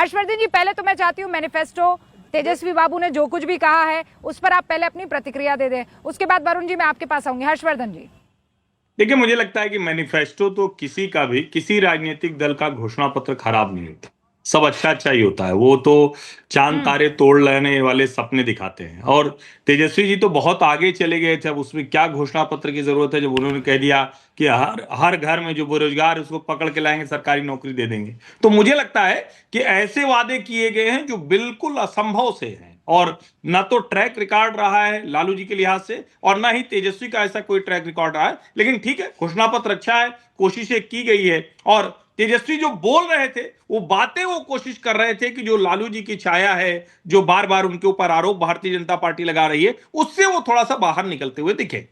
हर्षवर्धन जी, पहले तो मैं चाहती हूँ मैनिफेस्टो, तेजस्वी बाबू ने जो कुछ भी कहा है उस पर आप पहले अपनी प्रतिक्रिया दे दें, उसके बाद वरुण जी मैं आपके पास आऊंगी। हर्षवर्धन जी। देखिए, मुझे लगता है कि मैनिफेस्टो तो किसी का भी, किसी राजनीतिक दल का घोषणा पत्र खराब नहीं होता। सब अच्छा अच्छा ही होता है। वो तो चांद तारे तोड़ लेने वाले सपने दिखाते हैं। और तेजस्वी जी तो बहुत आगे चले गए थे। अब उसमें क्या घोषणा पत्र की जरूरत है, जब उन्होंने कह दिया कि हर हर घर में जो बेरोजगार है उसको पकड़ के लाएंगे, सरकारी नौकरी दे देंगे। तो मुझे लगता है कि ऐसे वादे किए गए हैं जो बिल्कुल असंभव से हैं। और ना तो ट्रैक रिकॉर्ड रहा है लालू जी के लिहाज से, और ना ही तेजस्वी का ऐसा कोई ट्रैक रिकॉर्ड रहा है। लेकिन ठीक है, घोषणा पत्र अच्छा है, कोशिशें की गई है। और तेजस्वी जो बोल रहे थे वो बातें, वो कोशिश कर रहे थे कि जो लालू जी की छाया है, जो बार बार उनके ऊपर आरोप भारतीय जनता पार्टी लगा रही है, उससे वो थोड़ा सा बाहर निकलते हुए दिखे।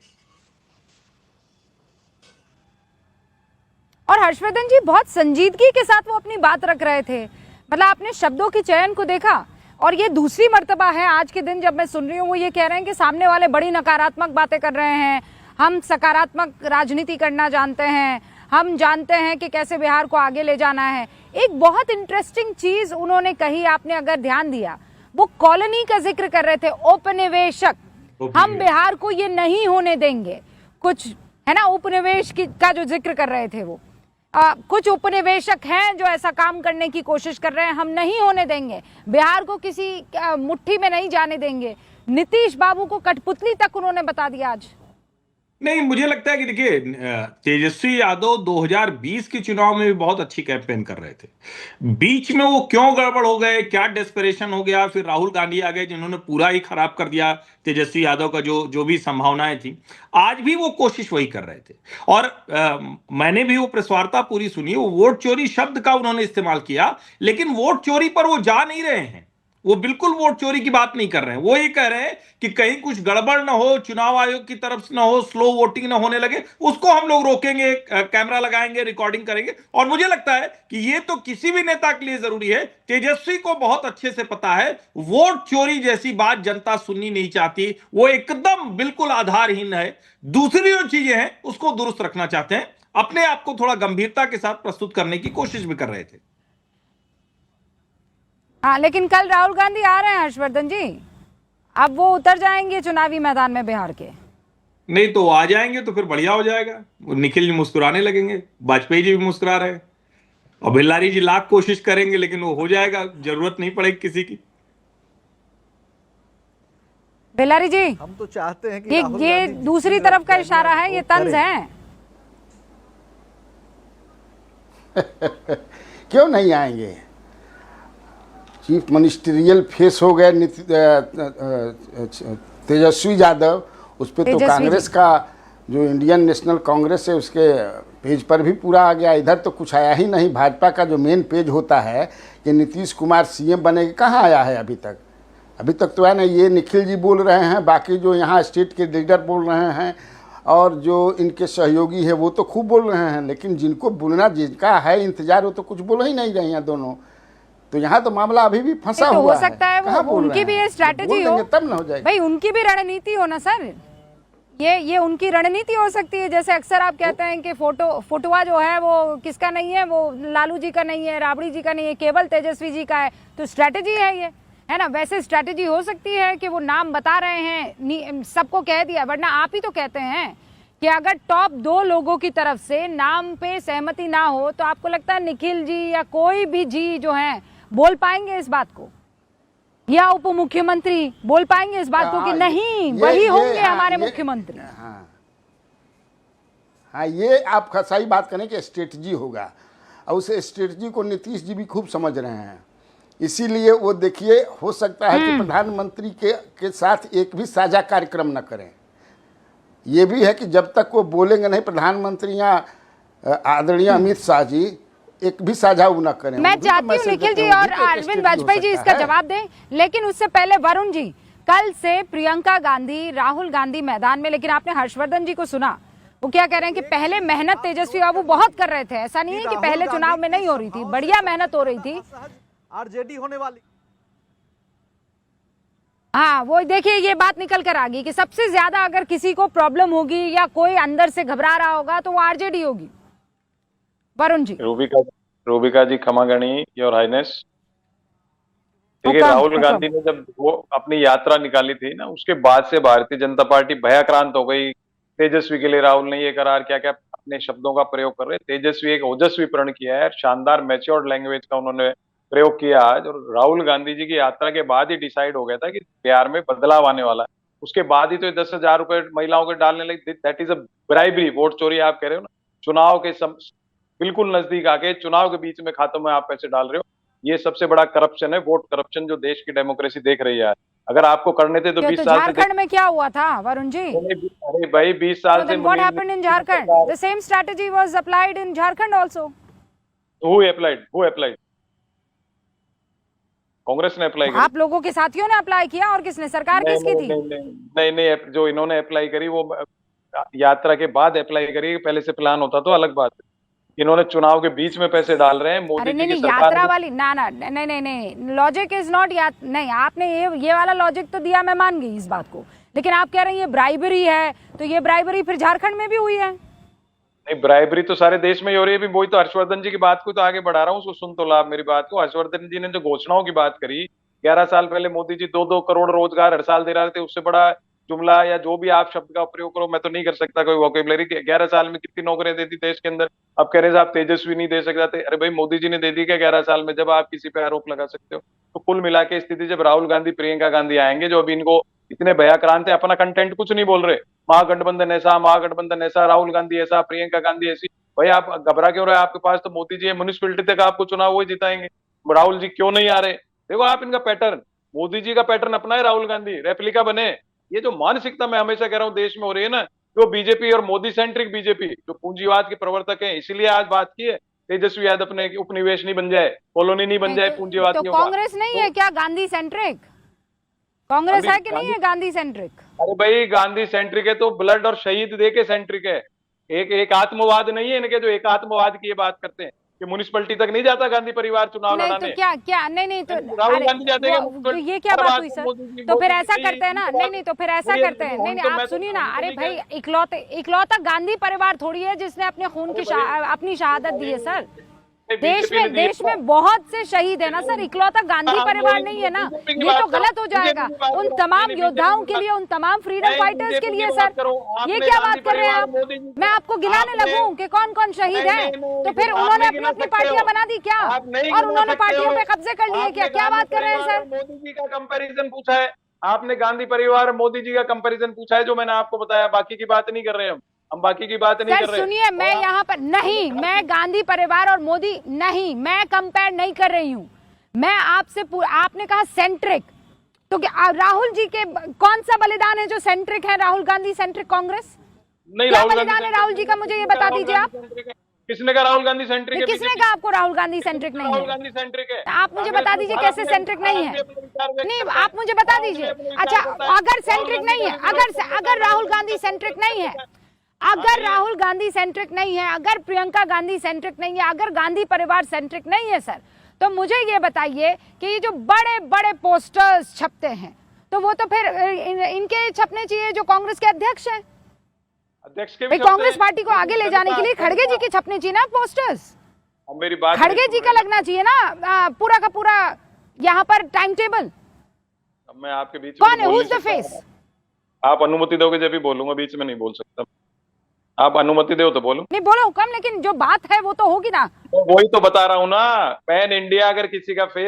और हर्षवर्धन जी बहुत संजीदगी के साथ वो अपनी बात रख रहे थे, मतलब आपने शब्दों के चयन को देखा। और ये दूसरी मर्तबा है आज के दिन जब मैं सुन रही हूँ वो ये कह रहे हैं कि सामने वाले बड़ी नकारात्मक बातें कर रहे हैं, हम सकारात्मक राजनीति करना जानते हैं, हम जानते हैं कि कैसे बिहार को आगे ले जाना है। एक बहुत इंटरेस्टिंग चीज उन्होंने कही, आपने अगर ध्यान दिया, वो कॉलोनी का जिक्र कर रहे थे, औपनिवेशक। हम बिहार को ये नहीं होने देंगे, कुछ है ना, उपनिवेश का जो जिक्र कर रहे थे वो। कुछ उपनिवेशक हैं जो ऐसा काम करने की कोशिश कर रहे हैं, हम नहीं होने देंगे, बिहार को किसी मुट्ठी में नहीं जाने देंगे। नीतीश बाबू को कठपुतली तक उन्होंने बता दिया आज। नहीं, मुझे लगता है कि देखिए, तेजस्वी यादव 2020 के चुनाव में भी बहुत अच्छी कैंपेन कर रहे थे। बीच में वो क्यों गड़बड़ हो गए, क्या डेस्परेशन हो गया, फिर राहुल गांधी आ गए जिन्होंने पूरा ही खराब कर दिया तेजस्वी यादव का जो जो भी संभावनाएं थी। आज भी वो कोशिश वही कर रहे थे। और मैंने भी वो प्रस्वारता पूरी सुनी। वो वोट चोरी शब्द का उन्होंने इस्तेमाल किया, लेकिन वोट चोरी पर वो जा नहीं रहे हैं। वो बिल्कुल वोट चोरी की बात नहीं कर रहे हैं। वो ये कह रहे हैं कि कहीं कुछ गड़बड़ ना हो, चुनाव आयोग की तरफ से ना हो, स्लो वोटिंग ना होने लगे, उसको हम लोग रोकेंगे, कैमरा लगाएंगे, रिकॉर्डिंग करेंगे। और मुझे लगता है कि ये तो किसी भी नेता के लिए जरूरी है। तेजस्वी को बहुत अच्छे से पता है वोट चोरी जैसी बात जनता सुननी नहीं चाहती। वो एकदम बिल्कुल आधारहीन है। दूसरी जो चीजें हैं उसको दुरुस्त रखना चाहते हैं, अपने आप को थोड़ा गंभीरता के साथ प्रस्तुत करने की कोशिश भी कर रहे थे। हाँ, लेकिन कल राहुल गांधी आ रहे हैं हर्षवर्धन जी, अब वो उतर जाएंगे चुनावी मैदान में बिहार के। नहीं तो आ जाएंगे तो फिर बढ़िया हो जाएगा। निखिल जी मुस्कुराने लगेंगे, वाजपेयी जी भी मुस्कुरा रहे हैं, और बिल्लारी जी लाख कोशिश करेंगे लेकिन वो हो जाएगा, जरूरत नहीं पड़ेगी किसी की। बिल्लारी जी, हम तो चाहते हैं कि ये दूसरी तरफ का इशारा है, ये तंज है। क्यों नहीं आएंगे? चीफ मिनिस्ट्रियल फेस हो गए तेजस्वी यादव, उस पर तो कांग्रेस का जो इंडियन नेशनल कांग्रेस है उसके पेज पर भी पूरा आ गया। इधर तो कुछ आया ही नहीं। भाजपा का जो मेन पेज होता है कि नीतीश कुमार सीएम बनेगा, कहाँ आया है अभी तक? अभी तक तो है ना, ये निखिल जी बोल रहे हैं, बाकी जो यहाँ स्टेट के लीडर बोल रहे हैं और जो इनके सहयोगी है वो तो खूब बोल रहे हैं, लेकिन जिनको बोलना, जिनका है इंतजार, वो तो कुछ बोल ही नहीं रहे हैं दोनों। तो यहाँ तो मामला अभी भी फंसा तो हुआ हो सकता है वो उनकी भी ये स्ट्रैटेजी हो, तब ना हो जाएगा भाई, उनकी भी रणनीति हो ना सर। ये उनकी रणनीति हो सकती है। जैसे अक्सर आप कहते हैं कि फोटोआ जो है वो किसका नहीं है, वो लालू जी का नहीं है, राबड़ी जी का नहीं है, केवल तेजस्वी जी का है। तो स्ट्रैटेजी है ये, है ना। वैसे स्ट्रैटेजी हो सकती है कि वो नाम बता रहे हैं, सबको कह दिया, वरना आप ही तो कहते हैं कि अगर टॉप 2 लोगों की तरफ से नाम पे सहमति ना हो तो आपको लगता है निखिल जी या कोई भी जी जो है बोल पाएंगे इस बात को, या उप मुख्यमंत्री बोल पाएंगे इस बात को कि नहीं वही होंगे हमारे मुख्यमंत्री? हाँ, ये आप सही बात करें कि स्ट्रेटजी होगा, और उस स्ट्रेटजी को नीतीश जी भी खूब समझ रहे हैं। इसीलिए वो देखिए, हो सकता है कि प्रधानमंत्री के साथ एक भी साझा कार्यक्रम न करें। ये भी है कि जब तक वो बोलेंगे नहीं, प्रधानमंत्री या आदरणीय अमित शाह जी एक भी साझा न करें। मैं चाहती हूँ निखिल जी और अरविंद वाजपेयी जी इसका जवाब दें, लेकिन उससे पहले वरुण जी, कल से प्रियंका गांधी, राहुल गांधी मैदान में, लेकिन आपने हर्षवर्धन जी को सुना, वो क्या कह रहे हैं कि पहले मेहनत तेजस्वी बाबू बहुत कर रहे थे। ऐसा नहीं है कि पहले चुनाव में नहीं हो रही थी, बढ़िया मेहनत हो रही थी। आरजेडी होने वाली, हाँ, वो देखिए ये बात निकल कर आ गई कि सबसे ज्यादा अगर किसी को प्रॉब्लम होगी या कोई अंदर से घबरा रहा होगा तो वो आरजेडी होगी। वरुण जी। रूबिका जी, क्षमा गणी योर हाइनेस। देखिए, हुक्म, राहुल हुक्म। गांधी ने जब वो अपनी यात्रा निकाली थी ना, उसके बाद से भारतीय जनता पार्टी भयाक्रांत हो गई। तेजस्वी के लिए राहुल ने ये करार क्या क्या अपने शब्दों का प्रयोग कर रहे हैं। तेजस्वी एक ओजस्वी प्रण किया है, शानदार मैच्योर्ड लैंग्वेज का उन्होंने प्रयोग किया आज। और राहुल गांधी जी की यात्रा के बाद ही डिसाइड हो गया था कि बिहार में बदलाव आने वाला है। उसके बाद ही तो 10,000 रुपए महिलाओं के डालने लगे। That is a bribery, vote चोरी आप कह रहे हो ना। चुनाव के बिल्कुल नजदीक आके चुनाव के बीच में खातों में आप पैसे डाल रहे हो। ये सबसे बड़ा करप्शन है, वोट करप्शन, जो देश की डेमोक्रेसी देख रही है। अगर आपको करने थे तो क्या 20 तो साल से झारखंड में क्या हुआ था वरुण जी? अरे भाई 20 साल से what happened in Jharkhand? The same strategy was applied in Jharkhand also. Who applied? Congress ने अप्लाई करी। आप लोगों के साथियों ने अप्लाई किया और किसने? सरकार किसकी थी? नहीं, जो इन्होंने अप्लाई करी वो यात्रा के बाद अप्लाई करी, पहले से प्लान होता तो अलग बात है। इन्होंने चुनाव के बीच में पैसे डाल रहे हैं। मोदी अरे जी नहीं की नहीं, सरकार यात्रा वाली नहीं, लॉजिक इज नॉट नहीं, आपने ये वाला लॉजिक तो दिया, मैं मान गई इस बात को, लेकिन आप कह रहे हैं ये ब्राइबरी है, तो ये ब्राइबरी फिर झारखंड में भी हुई है? नहीं, ब्राइबरी तो सारे देश में ही हो रही है। अभी वही तो हर्षवर्धन जी की बात को तो आगे बढ़ा रहा हूँ, उसको सुन तो ला मेरी बात को। हर्षवर्धन जी ने जो घोषणाओं की बात करी, 11 साल पहले मोदी जी 2-2 करोड़ रोजगार हर साल दे रहे थे। उससे बड़ा जुमला या जो भी आप शब्द का प्रयोग करो, मैं तो नहीं कर सकता कोई वोकेबलरी। 11 साल में कितनी नौकरियां दे दी देश के अंदर? अब कह रहे साहब तेजस्वी नहीं दे सकता थे। अरे भाई, मोदी जी ने दे दी क्या 11 साल में? जब आप किसी पे आरोप लगा सकते हो। तो कुल मिला के स्थिति, जब राहुल गांधी प्रियंका गांधी आएंगे, जो अभी इनको इतने भयाक्रांत है, अपना कंटेंट कुछ नहीं बोल रहे, महागठबंधन ऐसा, राहुल गांधी ऐसा, प्रियंका गांधी ऐसी। भाई आप घबरा क्यों रहे? आपके पास तो मोदी जी है, म्युनिसिपैलिटी तक आपको चुनाव वही जिताएंगे। राहुल जी क्यों नहीं आ रहे? देखो आप इनका पैटर्न, मोदी जी का पैटर्न अपनाए राहुल गांधी, रेप्लिका बने। ये जो मानसिकता मैं हमेशा कह रहा हूँ देश में हो रही है ना, जो बीजेपी और मोदी सेंट्रिक बीजेपी, जो पूंजीवाद के प्रवर्तक हैं, इसीलिए आज बात की है तेजस्वी यादव ने, उपनिवेश नहीं बन जाए, कॉलोनी नहीं बन जाए तो पूंजीवादियों का। कांग्रेस नहीं है क्या गांधी सेंट्रिक? कांग्रेस है कि नहीं है गांधी सेंट्रिक? अरे भाई, गांधी सेंट्रिक है तो ब्लड और शहीद दे के सेंट्रिक है। एक आत्मवाद नहीं है इनके, जो एक आत्मवाद की ये बात करते हैं कि म्युनिसिपैलिटी तक नहीं जाता गांधी परिवार चुनाव नहीं लड़ाने। तो क्या नहीं तो राहुल गांधी जाते हैं तो ये क्या बात हुई सर? तो फिर ऐसा करते हैं ना, नहीं तो फिर ऐसा करते हैं, नहीं आप सुनिए ना। अरे भाई, इकलौता गांधी परिवार थोड़ी है जिसने अपने खून की अपनी शहादत दी है सर। देश में बहुत से शहीद है ना सर, इकलौता गांधी परिवार नहीं है ना। ये तो गलत हो जाएगा उन तमाम योद्धाओं के लिए, उन तमाम फ्रीडम फाइटर्स के लिए सर। ये क्या बात कर रहे हैं आप? मैं आपको गिनाने लगूं कि कौन कौन शहीद है? तो फिर उन्होंने अपनी पार्टियां बना दी क्या? और उन्होंने पार्टियों पे कब्जे कर लिए क्या बात कर रहे हैं सर? मोदी जी का कंपैरिजन पूछा है आपने, गांधी परिवार मोदी जी का कंपैरिजन पूछा है, जो मैंने आपको बताया। बाकी की बात नहीं कर रहे हम बाकी की बात नहीं कर रहे। सुनिए, मैं यहाँ पर नहीं, मैं गांधी परिवार और मोदी नहीं, मैं कंपेयर नहीं कर रही हूँ। मैं आपसे आपने कहा सेंट्रिक, तो क्या राहुल जी के कौन सा बलिदान है जो सेंट्रिक है? राहुल गांधी सेंट्रिक कांग्रेस नहीं, क्या बलिदान है राहुल जी का? मुझे ये बता दीजिए आप। किसने कहा राहुल गांधी सेंट्रिक है? किसने कहा आपको राहुल गांधी सेंट्रिक नहीं है? राहुल गांधी सेंट्रिक है। आप मुझे बता दीजिए कैसे सेंट्रिक नहीं है? नहीं, आप मुझे बता दीजिए। अच्छा, अगर सेंट्रिक नहीं है, अगर राहुल गांधी सेंट्रिक नहीं है, अगर राहुल गांधी सेंट्रिक नहीं है, अगर प्रियंका गांधी सेंट्रिक नहीं है, अगर गांधी परिवार सेंट्रिक नहीं है सर, तो मुझे ये बताइए कि ये जो बड़े बड़े पोस्टर्स छपते हैं, तो वो तो फिर इनके छपने चाहिए जो कांग्रेस के अध्यक्ष हैं। अध्यक्ष के भी कांग्रेस पार्टी को आगे ले जाने के लिए खड़गे जी के छपने चाहिए ना पोस्टर्स। मेरी बात, खड़गे जी का लगना चाहिए ना पूरा का पूरा यहाँ पर टाइम टेबल। मैं आपके बीच कौन है? Who is the face? आप अनुमति दोगे जब भी बोलूंगा, बीच में नहीं बोल सकता। आप अनुमति दो तो बोलूं। नहीं बोलो हुक्म, लेकिन जो बात है वो तो होगी ना। तो वही तो बता रहा हूँ ना, पैन इंडिया अगर किसी का फेस